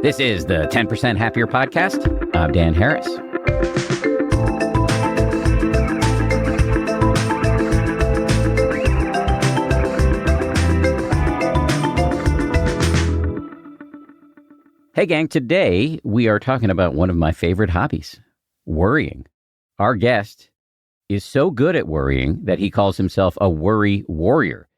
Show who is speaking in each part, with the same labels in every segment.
Speaker 1: This is the 10% Happier Podcast. I'm Dan Harris. Hey gang, today we are talking about one of my favorite hobbies, worrying. Our guest is so good at worrying that he calls himself a worry warrior.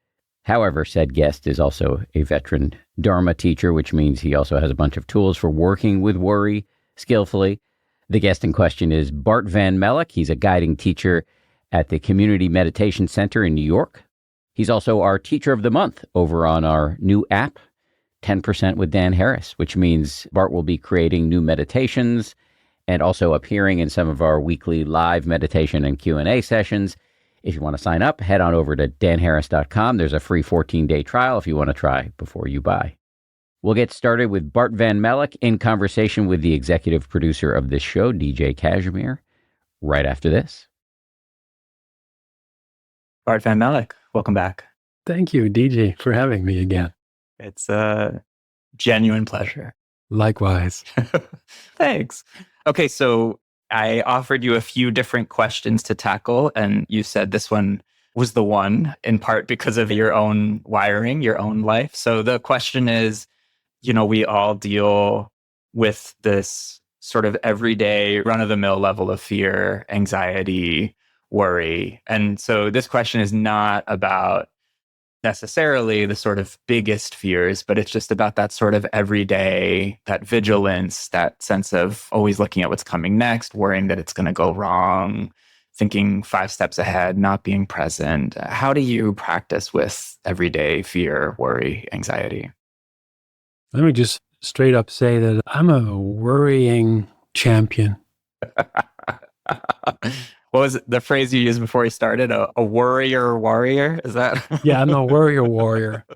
Speaker 1: However, said guest is also a veteran Dharma teacher, which means he also has a bunch of tools for working with worry skillfully. The guest in question is Bart van Melik. He's a guiding teacher at the Community Meditation Center in New York. He's also our Teacher of the Month over on our new app, 10% with Dan Harris, which means Bart will be creating new meditations and also appearing in some of our weekly live meditation and Q&A sessions. If you want to sign up, head on over to danharris.com. There's a free 14-day trial if you want to try before you buy. We'll get started with Bart van Melik in conversation with the executive producer of this show, DJ Cashmere, right after this.
Speaker 2: Bart van Melik, welcome back.
Speaker 3: Thank you, DJ, for having me again.
Speaker 2: It's a genuine pleasure.
Speaker 3: Likewise.
Speaker 2: Thanks. Okay, so I offered you a few different questions to tackle, and you said this one was the one, in part because of your own wiring, your own life. So the question is, we all deal with this sort of everyday run-of-the-mill level of fear, anxiety, worry. And so this question is not about necessarily the sort of biggest fears, but it's just about that sort of everyday, that vigilance, that sense of always looking at what's coming next, worrying that it's going to go wrong, thinking 5 steps ahead, not being present. How do you practice with everyday fear, worry, anxiety?
Speaker 3: Let me just straight up say that I'm a worrying champion.
Speaker 2: What was the phrase you used before we started? A worrier warrior? Is that?
Speaker 3: Yeah, I'm a worrier warrior.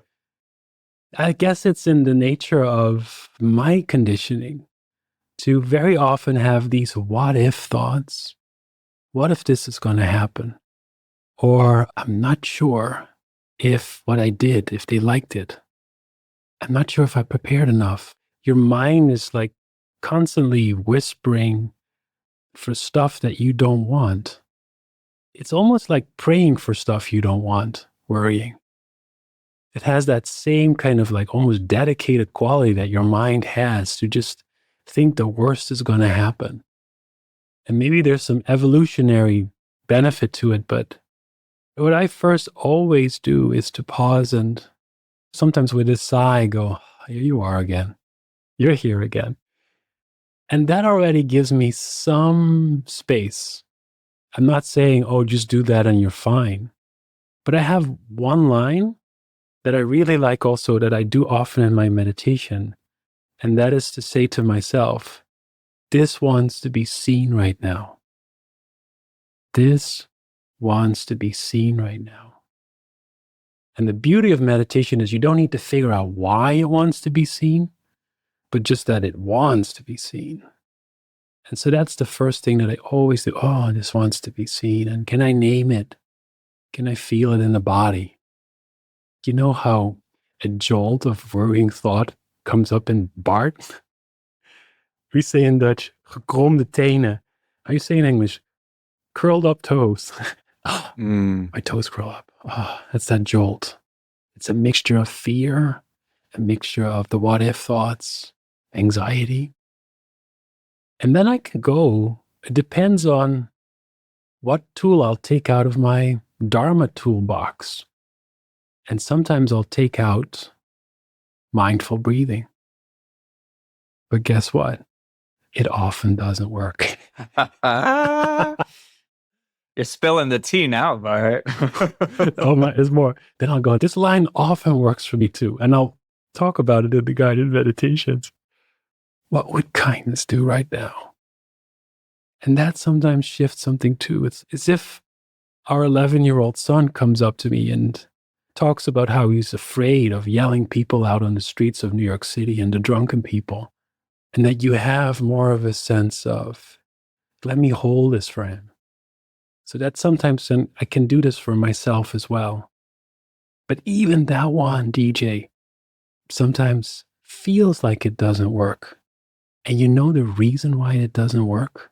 Speaker 3: I guess it's in the nature of my conditioning to very often have these what if thoughts. What if this is going to happen? Or I'm not sure if what I did, if they liked it. I'm not sure if I prepared enough. Your mind is like constantly whispering for stuff that you don't want. It's almost like praying for stuff you don't want, worrying. It has that same kind of like almost dedicated quality that your mind has to just think the worst is going to happen. And maybe there's some evolutionary benefit to it, but what I first always do is to pause and sometimes with a sigh go, here you are again. You're here again. And that already gives me some space. I'm not saying, oh, just do that and you're fine. But I have one line that I really like also that I do often in my meditation. And that is to say to myself, this wants to be seen right now. This wants to be seen right now. And the beauty of meditation is you don't need to figure out why it wants to be seen, but just that it wants to be seen. And so that's the first thing that I always do. Oh, this wants to be seen. And can I name it? Can I feel it in the body? You know how a jolt of worrying thought comes up in Bart? We say in Dutch, gekromde tenen. How you say in English? Curled up toes. My toes curl up. Oh, that's that jolt. It's a mixture of fear, a mixture of the what if thoughts, anxiety. And then I can go, it depends on what tool I'll take out of my Dharma toolbox. And sometimes I'll take out mindful breathing. But guess what? It often doesn't work.
Speaker 2: You're spilling the tea now, Bart.
Speaker 3: Oh my, there's more. Then I'll go, this line often works for me too. And I'll talk about it in the guided meditations. What would kindness do right now? And that sometimes shifts something too. It's as if our 11-year-old son comes up to me and talks about how he's afraid of yelling people out on the streets of New York City and the drunken people. And that you have more of a sense of, let me hold this for him. So that sometimes I can do this for myself as well. But even that one, DJ, sometimes feels like it doesn't work. And you know the reason why it doesn't work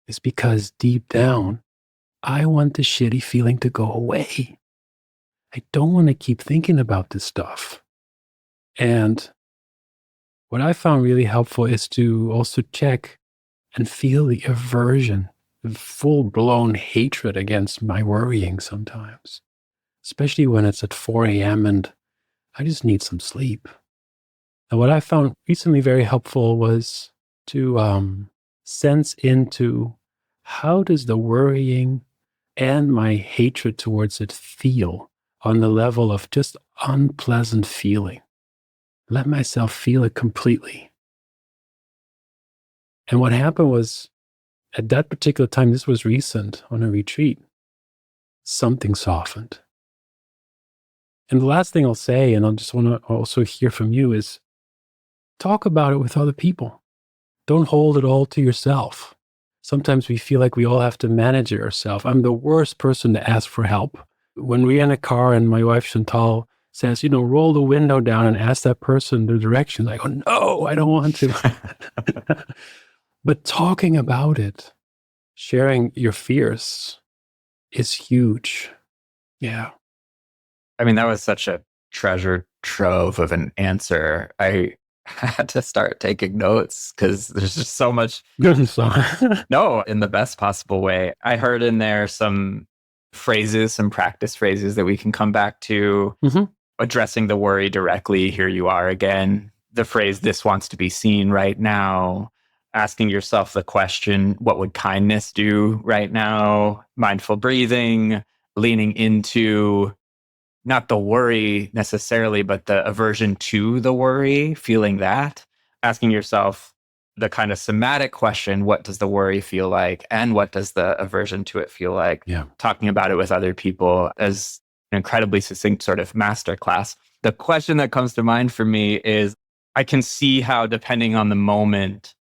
Speaker 3: is because deep down, I want the shitty feeling to go away. I don't want to keep thinking about this stuff. And what I found really helpful is to also check and feel the aversion, the full-blown hatred against my worrying sometimes, especially when it's at 4 a.m. and I just need some sleep. And what I found recently very helpful was to sense into how does the worrying and my hatred towards it feel on the level of just unpleasant feeling. Let myself feel it completely. And what happened was, at that particular time, this was recent on a retreat, something softened. And the last thing I'll say, and I just want to also hear from you, is talk about it with other people. Don't hold it all to yourself. Sometimes we feel like we all have to manage it ourselves. I'm the worst person to ask for help. When we're in a car and my wife Chantal says, roll the window down and ask that person the directions, I go, no, I don't want to. But talking about it, sharing your fears is huge. Yeah.
Speaker 2: I mean, that was such a treasure trove of an answer. I had to start taking notes because there's just so much. No, in the best possible way. I heard in there some phrases, some practice phrases that we can come back to. Mm-hmm. Addressing the worry directly. Here you are again. The phrase, this wants to be seen right now. Asking yourself the question, what would kindness do right now? Mindful breathing, leaning into not the worry necessarily, but the aversion to the worry, feeling that. Asking yourself the kind of somatic question, what does the worry feel like? And what does the aversion to it feel like?
Speaker 3: Yeah.
Speaker 2: Talking about it with other people as an incredibly succinct sort of masterclass. The question that comes to mind for me is, I can see how, depending on the moment,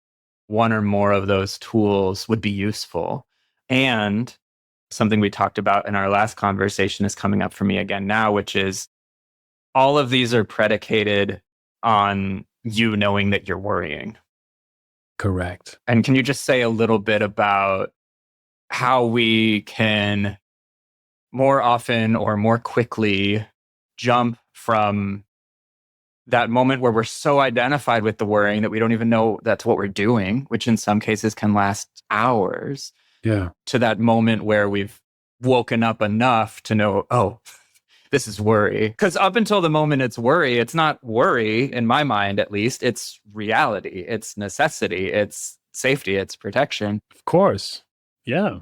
Speaker 2: one or more of those tools would be useful. And something we talked about in our last conversation is coming up for me again now, which is all of these are predicated on you knowing that you're worrying.
Speaker 3: Correct.
Speaker 2: And can you just say a little bit about how we can more often or more quickly jump from that moment where we're so identified with the worrying that we don't even know that's what we're doing, which in some cases can last hours, to that moment where we've woken up enough to know, oh, this is worry. Because up until the moment it's worry, it's not worry, in my mind at least, it's reality, it's necessity, it's safety, it's protection.
Speaker 3: Of course. Yeah.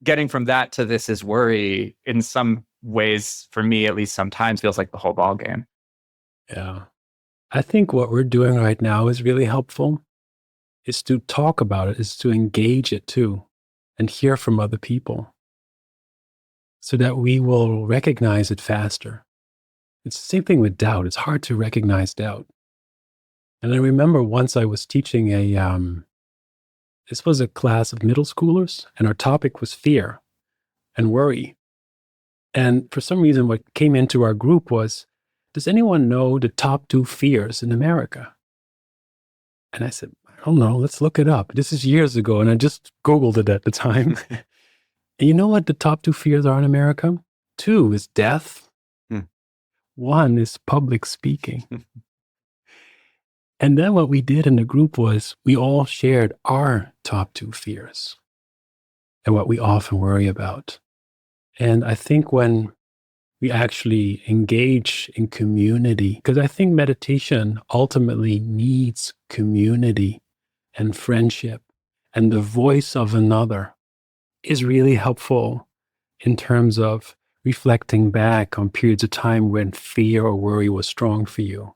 Speaker 2: Getting from that to this is worry, in some ways, for me at least sometimes, feels like the whole ball game.
Speaker 3: Yeah. I think what we're doing right now is really helpful, is to talk about it, is to engage it too, and hear from other people so that we will recognize it faster. It's the same thing with doubt. It's hard to recognize doubt. And I remember once I was teaching this was a class of middle schoolers, and our topic was fear and worry. And for some reason, what came into our group was, does anyone know the top 2 fears in America? And I said, I don't know, let's look it up. This is years ago, and I just Googled it at the time. And you know what the top 2 fears are in America? 2 is death. 1 is public speaking. And then what we did in the group was we all shared our top 2 fears and what we often worry about. And I think when we actually engage in community, because I think meditation ultimately needs community and friendship, and the voice of another is really helpful in terms of reflecting back on periods of time when fear or worry was strong for you.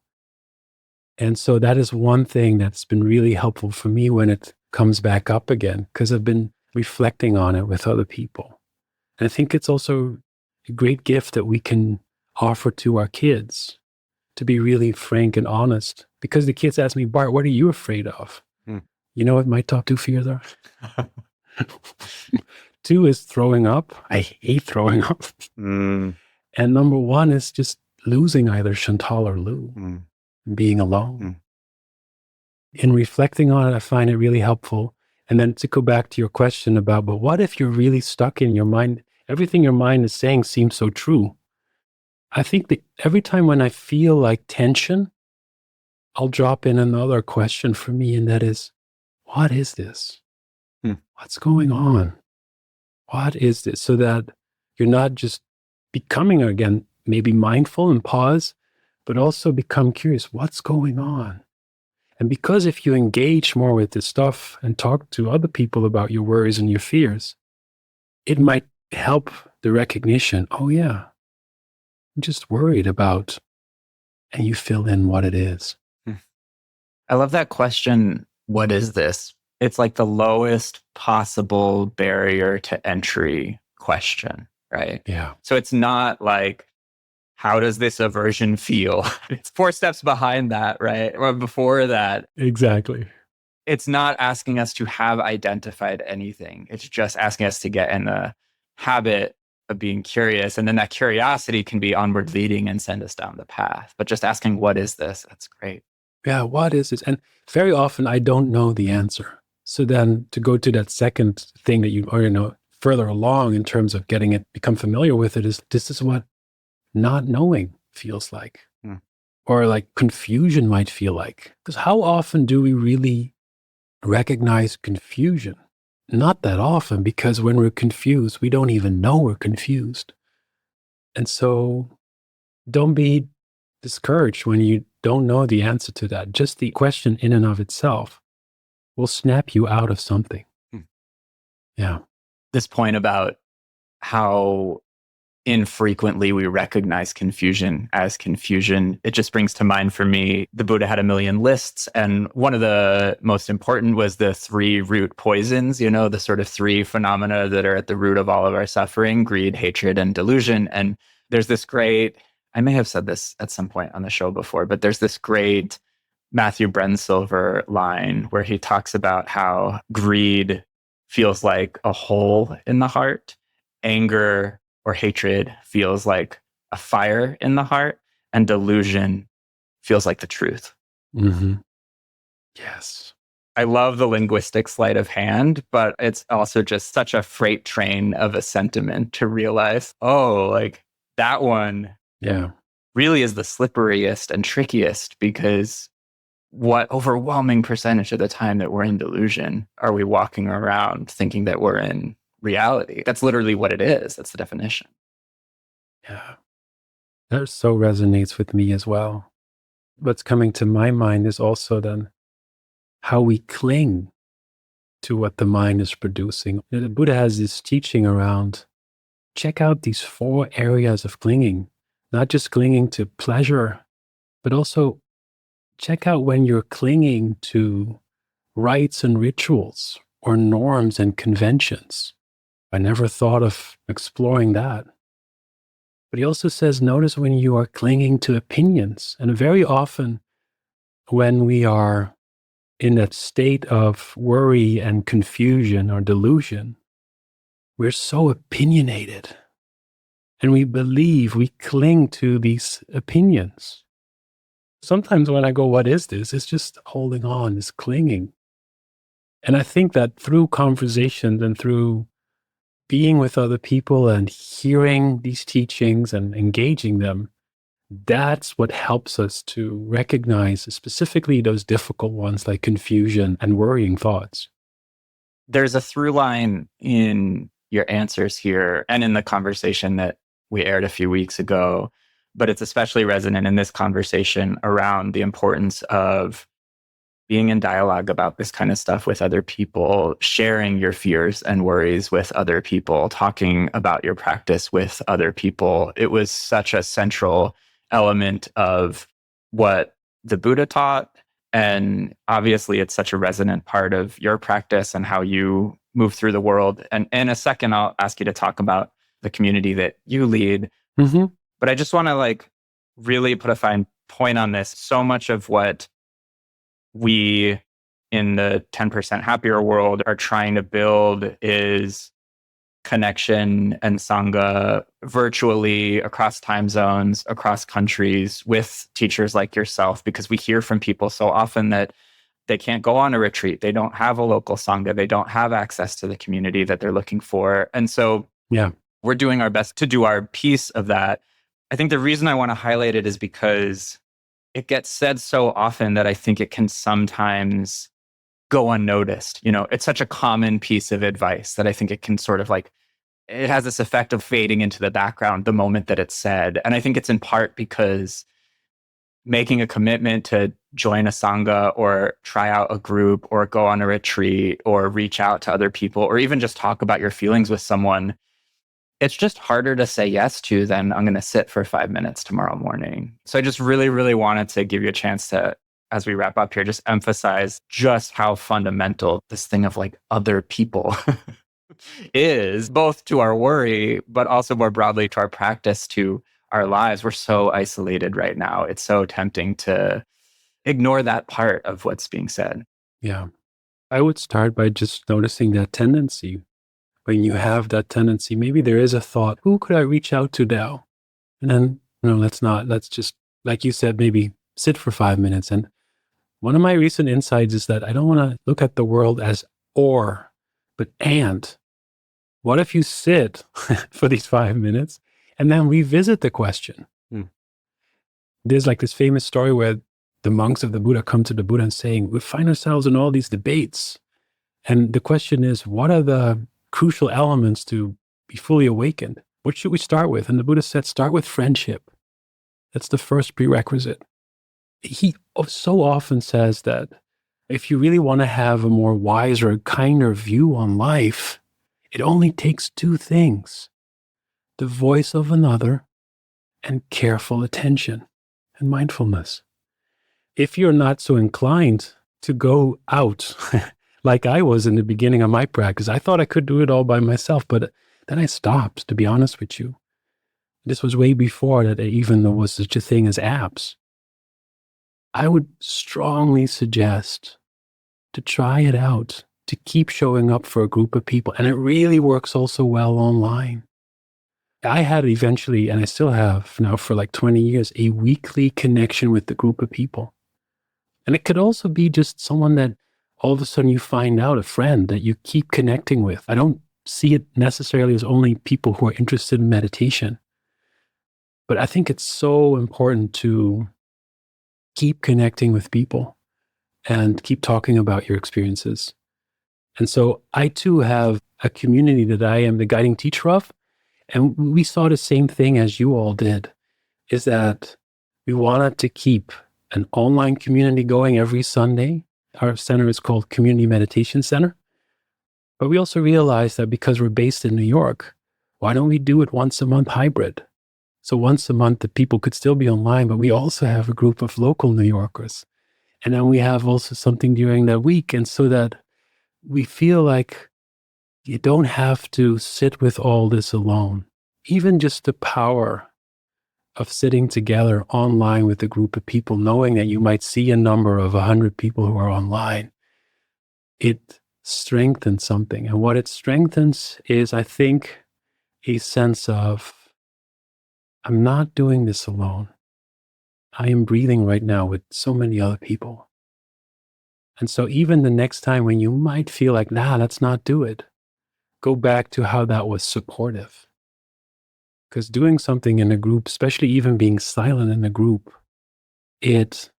Speaker 3: And so that is one thing that's been really helpful for me when it comes back up again, because I've been reflecting on it with other people. And I think it's also a great gift that we can offer to our kids, to be really frank and honest. Because the kids ask me, Bart, what are you afraid of? You know what my top 2 fears are? 2 is throwing up. I hate throwing up. And number 1 is just losing either Chantal or Lou, being alone. in reflecting on it, I find it really helpful. And then to go back to your question about, but what if you're really stuck in your mind? Everything your mind is saying seems so true. I think that every time when I feel like tension, I'll drop in another question for me, and that is, what is this? What's going on? What is this? So that you're not just becoming, again, maybe mindful and pause, but also become curious, what's going on? And because if you engage more with this stuff and talk to other people about your worries and your fears, it might help the recognition, oh yeah, I'm just worried about, and you fill in what it is.
Speaker 2: I love that question, what is this? It's like the lowest possible barrier to entry question, right?
Speaker 3: Yeah.
Speaker 2: So it's not like, how does this aversion feel? It's 4 steps behind that, right? Or before that.
Speaker 3: Exactly.
Speaker 2: It's not asking us to have identified anything. It's just asking us to get in the habit of being curious. And then that curiosity can be onward leading and send us down the path. But just asking, what is this? That's great.
Speaker 3: Yeah, what is this? And very often I don't know the answer. So then to go to that second thing that you already know further along in terms of getting it, become familiar with it, is this is what not knowing feels like. Or like confusion might feel like. Because how often do we really recognize confusion? Not that often, because when we're confused, we don't even know we're confused. And so don't be discouraged when you don't know the answer to that. Just the question in and of itself will snap you out of something. Yeah.
Speaker 2: This point about how infrequently we recognize confusion as confusion, it just brings to mind for me, the Buddha had a million lists. And one of the most important was the 3 root poisons, the sort of 3 phenomena that are at the root of all of our suffering: greed, hatred, and delusion. And there's this great, I may have said this at some point on the show before, but there's this great Matthew Brensilver line where he talks about how greed feels like a hole in the heart, anger or hatred feels like a fire in the heart, and delusion feels like the truth.
Speaker 3: Yes.
Speaker 2: I love the linguistic sleight of hand, but it's also just such a freight train of a sentiment to realize, oh, like that one really is the slipperiest and trickiest, because what overwhelming percentage of the time that we're in delusion are we walking around thinking that we're in reality? That's literally what it is. That's the definition.
Speaker 3: Yeah. That so resonates with me as well. What's coming to my mind is also then how we cling to what the mind is producing. The Buddha has this teaching around, check out these 4 areas of clinging, not just clinging to pleasure, but also check out when you're clinging to rites and rituals or norms and conventions. I never thought of exploring that. But he also says, notice when you are clinging to opinions. And very often when we are in that state of worry and confusion or delusion, we're so opinionated. And we believe, we cling to these opinions. Sometimes when I go, what is this? It's just holding on, it's clinging. And I think that through conversations and through being with other people and hearing these teachings and engaging them, that's what helps us to recognize specifically those difficult ones like confusion and worrying thoughts.
Speaker 2: There's a through line in your answers here and in the conversation that we aired a few weeks ago, but it's especially resonant in this conversation around the importance of being in dialogue about this kind of stuff with other people, sharing your fears and worries with other people, talking about your practice with other people. It was such a central element of what the Buddha taught. And obviously, it's such a resonant part of your practice and how you move through the world. And in a second, I'll ask you to talk about the community that you lead. But I just want to really put a fine point on this. So much of what we in the 10% happier world are trying to build is connection and sangha virtually across time zones, across countries with teachers like yourself, because we hear from people so often that They can't go on a retreat. They don't have a local Sangha. They don't have access to the community that they're looking for. And so
Speaker 3: Yeah.
Speaker 2: we're doing our best to do our piece of that. I think the reason I want to highlight it is because it gets said so often that I think it can sometimes go unnoticed. It's such a common piece of advice that I think it can sort of like, it has this effect of fading into the background the moment that it's said. And I think it's in part because making a commitment to join a Sangha or try out a group or go on a retreat or reach out to other people or even just talk about your feelings with someone, it's just harder to say yes to than I'm going to sit for 5 minutes tomorrow morning. So I just really, really wanted to give you a chance to, as we wrap up here, just emphasize just how fundamental this thing of like other people is, both to our worry, but also more broadly to our practice, to our lives. We're so isolated right now. It's so tempting to ignore that part of what's being said.
Speaker 3: Yeah. I would start by just noticing that tendency. When you have that tendency, maybe there is a thought, who could I reach out to now? And then, let's just, like you said, maybe sit for 5 minutes. And one of my recent insights is that I don't want to look at the world as or, but and. What if you sit for these 5 minutes and then revisit the question? There's like this famous story where the monks of the Buddha come to the Buddha and saying, we find ourselves in all these debates. And the question is, what are the crucial elements to be fully awakened? What should we start with? And the Buddha said, start with friendship. That's the first prerequisite. He so often says that if you really want to have a more wiser, kinder view on life, it only takes two things: the voice of another and careful attention and mindfulness. If you're not so inclined to go out like I was in the beginning of my practice, I thought I could do it all by myself, but then I stopped, to be honest with you. This was way before that even there was such a thing as apps. I would strongly suggest to try it out, to keep showing up for a group of people. And it really works also well online. I had eventually, and I still have now for like 20 years, a weekly connection with the group of people. And it could also be just someone that all of a sudden you find out, a friend that you keep connecting with. I don't see it necessarily as only people who are interested in meditation. But I think it's so important to keep connecting with people and keep talking about your experiences. And so I too have a community that I am the guiding teacher of. And we saw the same thing as you all did, is that we wanted to keep an online community going every Sunday. Our center is called Community Meditation Center. But we also realized that because we're based in New York, why don't we do it once a month hybrid? So once a month, the people could still be online, but we also have a group of local New Yorkers. And then we have also something during that week. And so that we feel like you don't have to sit with all this alone. Even just the power of sitting together online with a group of people, knowing that you might see a number of 100 people who are online, it strengthens something. And what it strengthens is, I think, a sense of, I'm not doing this alone. I am breathing right now with so many other people. And so even the next time when you might feel like, let's not do it, go back to how that was supportive. Because doing something in a group, especially even being silent in a group, it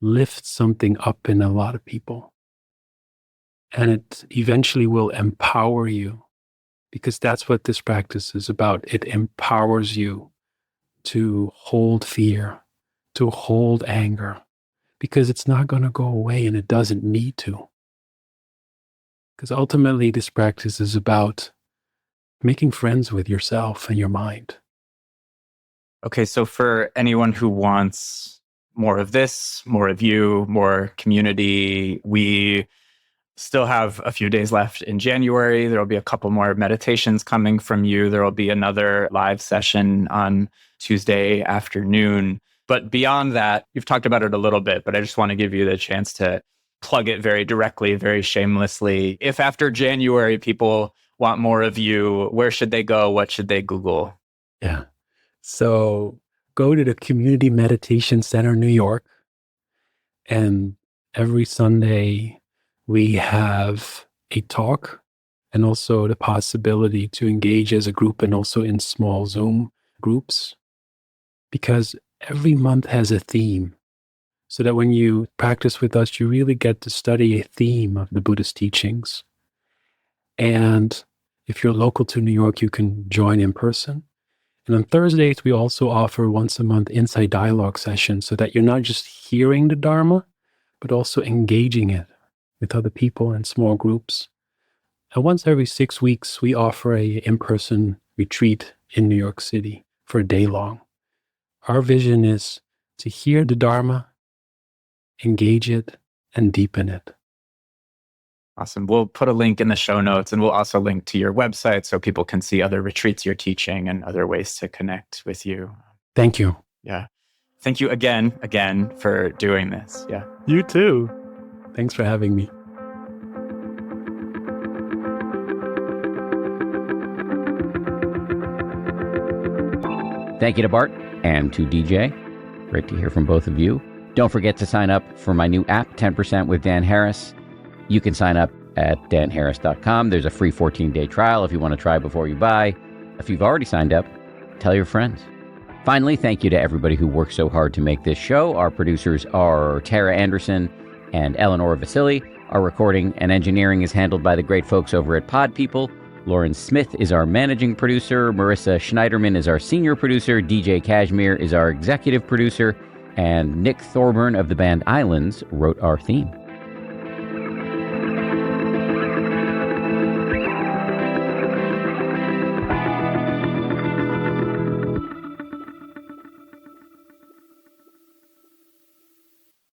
Speaker 3: lifts something up in a lot of people. And it eventually will empower you, because that's what this practice is about. It empowers you to hold fear, to hold anger, because it's not going to go away and it doesn't need to. Because ultimately this practice is about making friends with yourself and your mind.
Speaker 2: Okay, so for anyone who wants more of this, more of you, more community, we still have a few days left in January. There will be a couple more meditations coming from you. There will be another live session on Tuesday afternoon. But beyond that, you've talked about it a little bit, but I just want to give you the chance to plug it very directly, very shamelessly. If after January people want more of you, where should they go? What should they Google?
Speaker 3: Yeah. So go to the Community Meditation Center, New York, and Every Sunday, we have a talk and also the possibility to engage as a group and also in small Zoom groups, because every month has a theme. So that when you practice with us, you really get to study a theme of the Buddhist teachings. And if you're local to New York, you can join in person. And on Thursdays, we also offer once a month insight dialogue sessions so that you're not just hearing the Dharma, but also engaging it with other people in small groups. And once every 6 weeks, we offer a in-person retreat in New York City for a day long. Our vision is to hear the Dharma, engage it, and deepen it.
Speaker 2: Awesome. We'll put a link in the show notes, and we'll also link to your website so people can see other retreats you're teaching and other ways to connect with you.
Speaker 3: Thank you.
Speaker 2: Yeah. Thank you again for doing this. Yeah.
Speaker 3: You too. Thanks for having me.
Speaker 1: Thank you to Bart and to DJ. Great to hear from both of you. Don't forget to sign up for my new app, 10% with Dan Harris. You can sign up at danharris.com. There's a free 14-day trial if you want to try before you buy. If you've already signed up, tell your friends. Finally, thank you to everybody who worked so hard to make this show. Our producers are Tara Anderson and Eleanor Vasily. Our recording and engineering is handled by the great folks over at Pod People. Lauren Smith is our managing producer. Marissa Schneiderman is our senior producer. DJ Cashmere is our executive producer. And Nick Thorburn of the band Islands wrote our theme.